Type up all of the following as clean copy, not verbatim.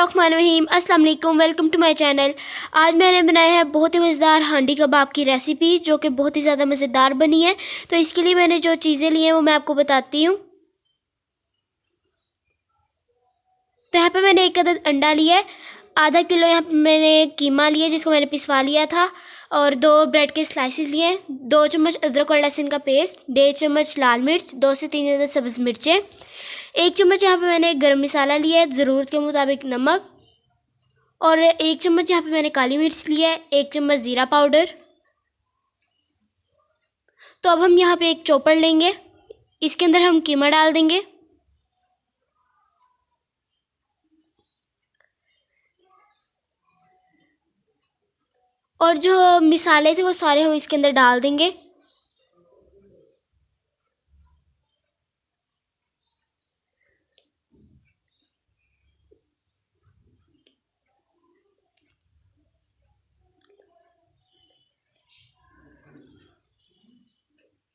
बिस्मिल्लाहिर्रहमानिर्रहीम। अस्सलाम वालेकुम, वेलकम टू माय चैनल। आज मैंने बनाया है बहुत ही मज़ेदार हांडी कबाब की रेसिपी, जो कि बहुत ही ज़्यादा मज़ेदार बनी है। तो इसके लिए मैंने जो चीज़ें ली हैं वो मैं आपको बताती हूँ। तो यहाँ पे मैंने एक अदद अंडा लिया है, आधा किलो यहाँ पे मैंने कीमा लिया जिसको मैंने पिसवा लिया था, और 2 ब्रेड के स्लाइसेस लिए हैं, 2 चम्मच अदरक और लहसुन का पेस्ट, 1.5 चम्मच लाल मिर्च, 2 से 3 अदद सब्ज़ मिर्चें, 1 चम्मच यहाँ पे मैंने गरम मसाला लिया है, ज़रूरत के मुताबिक नमक, और 1 चम्मच यहाँ पे मैंने काली मिर्च लिया है, 1 चम्मच ज़ीरा पाउडर। तो अब हम यहाँ पे एक चॉपर लेंगे, इसके अंदर हम कीमा डाल देंगे, और जो मिसाले थे वो सारे हम इसके अंदर डाल देंगे।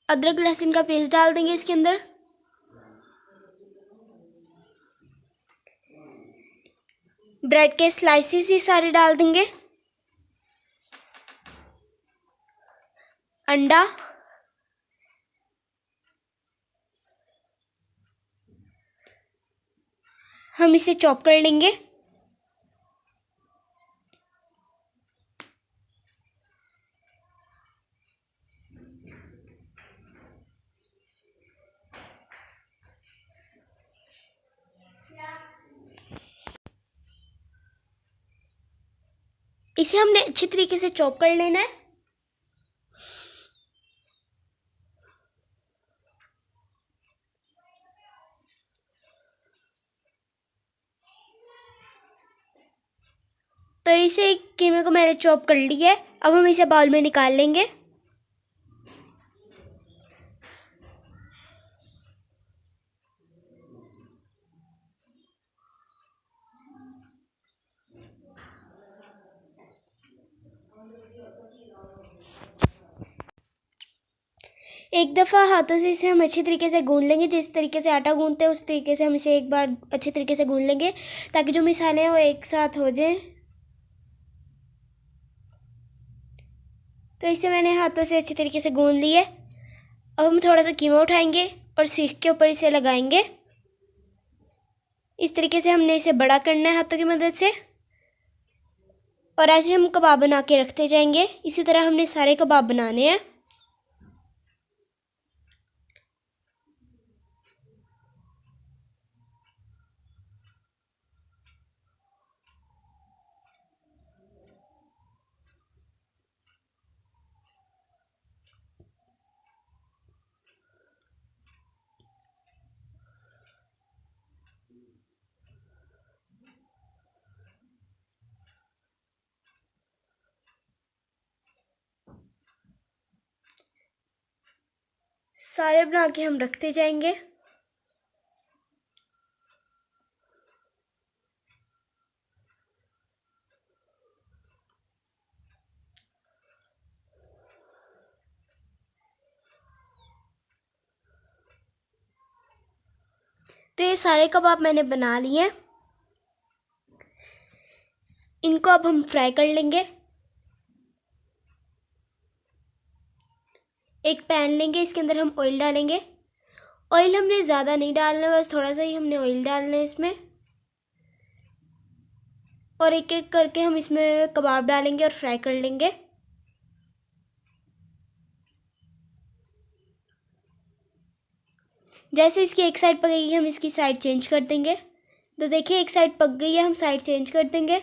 अदरक लहसुन का पेस्ट डाल देंगे इसके अंदर, ब्रेड के स्लाइसेस ही सारे डाल देंगे, अंडा, हम इसे चॉप कर लेंगे। इसे हमने अच्छी तरीके से चॉप कर लेना है। तो इसे कीमे को मैंने चॉप कर लिया है, अब हम इसे बाउल में निकाल लेंगे। एक दफ़ा हाथों से इसे हम अच्छी तरीके से गूंद लेंगे, जिस तरीके से आटा गूंदते हैं उस तरीके से हम इसे एक बार अच्छी तरीके से गूंद लेंगे, ताकि जो मिसाले हैं वो एक साथ हो जाएं। तो इसे मैंने हाथों से अच्छी तरीके से गूंद लिया है। अब हम थोड़ा सा कीमा उठाएंगे और सीख के ऊपर इसे लगाएंगे। इस तरीके से हमने इसे बड़ा करना है हाथों की मदद से, और ऐसे हम कबाब बना के रखते जाएंगे। इसी तरह हमने सारे कबाब बनाने हैं। सारे बना के हम रखते जाएंगे। तो ये सारे कबाब मैंने बना लिए हैं। इनको अब हम फ्राई कर लेंगे। एक पैन लेंगे, इसके अंदर हम ऑयल डालेंगे। ऑयल हमने ज़्यादा नहीं डालना, बस थोड़ा सा ही हमने ऑयल डालना है इसमें, और एक एक करके हम इसमें कबाब डालेंगे और फ्राई कर लेंगे। जैसे इसकी एक साइड पकेगी हम इसकी साइड चेंज कर देंगे। तो देखिए एक साइड पक गई है, हम साइड चेंज कर देंगे।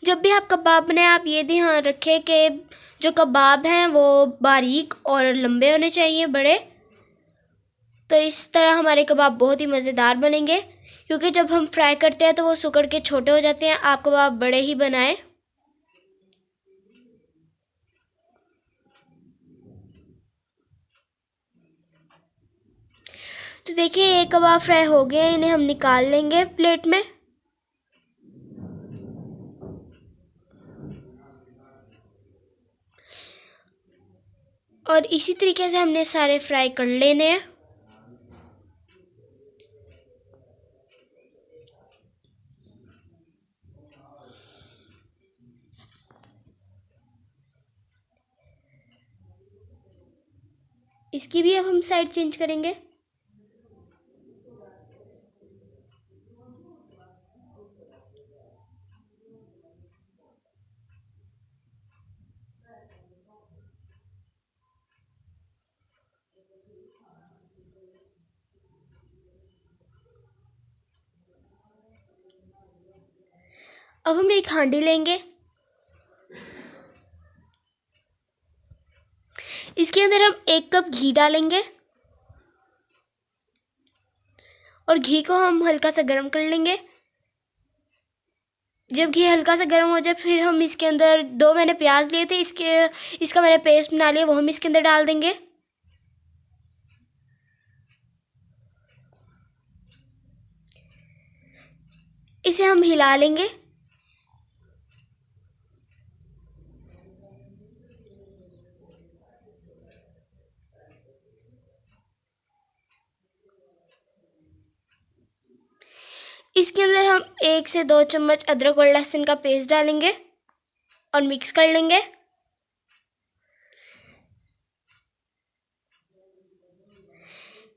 जब भी आप कबाब बनाएं आप ये ध्यान रखें कि जो कबाब हैं वो बारीक और लंबे होने चाहिए, बड़े। तो इस तरह हमारे कबाब बहुत ही मज़ेदार बनेंगे, क्योंकि जब हम फ्राई करते हैं तो वो सिकुड़ के छोटे हो जाते हैं। आप कबाब बड़े ही बनाएं। तो देखिए ये कबाब फ्राई हो गए, इन्हें हम निकाल लेंगे प्लेट में। और इसी तरीके से हमने सारे फ्राई कर लेने हैं। इसकी भी अब हम साइड चेंज करेंगे। अब हम एक हांडी लेंगे, इसके अंदर हम 1 कप घी डालेंगे और घी को हम हल्का सा गर्म कर लेंगे। जब घी हल्का सा गर्म हो जाए फिर हम इसके अंदर 2 मैंने प्याज लिए थे, इसका मैंने पेस्ट बना लिया, वो हम इसके अंदर डाल देंगे। इसे हम हिला लेंगे। इसके अंदर हम 1 से 2 चम्मच अदरक और लहसुन का पेस्ट डालेंगे और मिक्स कर लेंगे।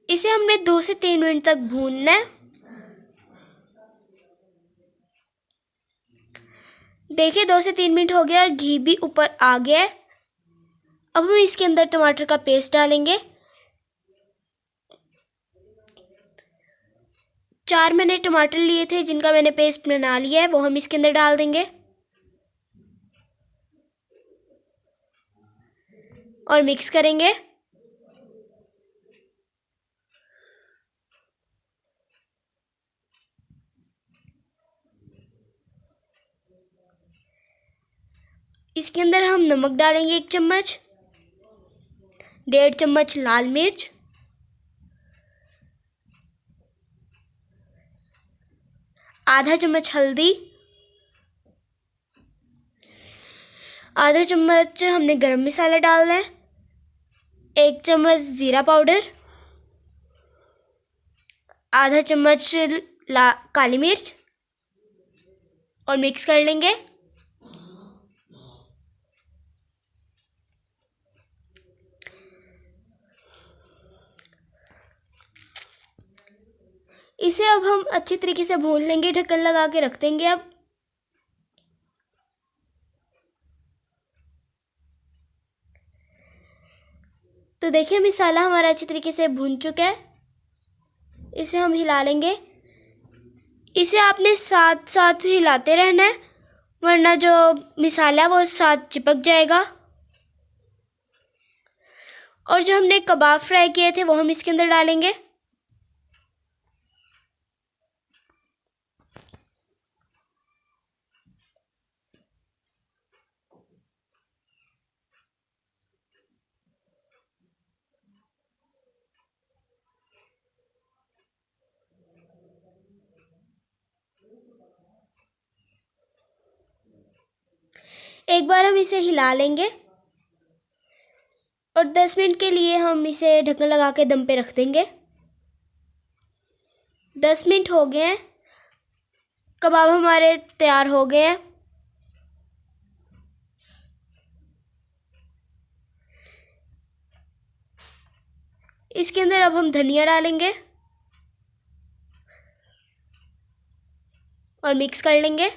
इसे हमने 2 से 3 मिनट तक भूनना है। देखिए 2 से 3 मिनट हो गया और घी भी ऊपर आ गया है। अब हम इसके अंदर टमाटर का पेस्ट डालेंगे। 4 मैंने टमाटर लिए थे जिनका मैंने पेस्ट बना लिया है, वो हम इसके अंदर डाल देंगे और मिक्स करेंगे। इसके अंदर हम नमक डालेंगे 1 चम्मच, 1.5 चम्मच लाल मिर्च, आधा चम्मच हल्दी, आधा चम्मच हमने गरम मसाला डालना है, 1 चम्मच ज़ीरा पाउडर, आधा चम्मच काली मिर्च और मिक्स कर लेंगे। इसे अब हम अच्छी तरीके से भून लेंगे, ढक्कन लगा के रख देंगे। अब तो देखिए मसाला हमारा अच्छी तरीके से भून चुका है। इसे हम हिला लेंगे। इसे आपने साथ साथ हिलाते रहना है वरना जो मसाला है वो साथ चिपक जाएगा। और जो हमने कबाब फ्राई किए थे वो हम इसके अंदर डालेंगे। एक बार हम इसे हिला लेंगे और 10 मिनट के लिए हम इसे ढक्कन लगा के दम पे रख देंगे। 10 मिनट हो गए हैं, कबाब हमारे तैयार हो गए हैं। इसके अंदर अब हम धनिया डालेंगे और मिक्स कर लेंगे।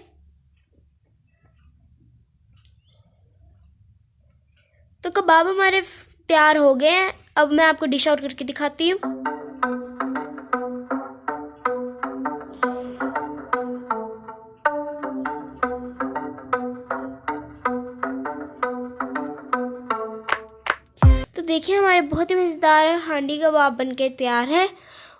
तो कबाब हमारे तैयार हो गए हैं। अब मैं आपको डिश आउट करके दिखाती हूँ। तो देखिए हमारे बहुत ही मज़ेदार हांडी कबाब बनके तैयार है।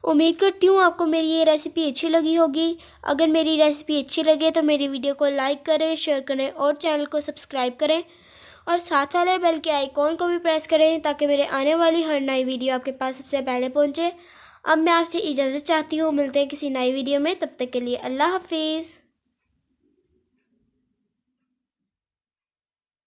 उम्मीद करती हूँ आपको मेरी ये रेसिपी अच्छी लगी होगी। अगर मेरी रेसिपी अच्छी लगे तो मेरी वीडियो को लाइक करें, शेयर करें और चैनल को सब्सक्राइब करें और साथ वाले बेल के आइकॉन को भी प्रेस करें ताकि मेरे आने वाली हर नई वीडियो आपके पास सबसे पहले पहुंचे। अब मैं आपसे इजाज़त चाहती हूँ, मिलते हैं किसी नई वीडियो में, तब तक के लिए अल्लाह हाफिज़।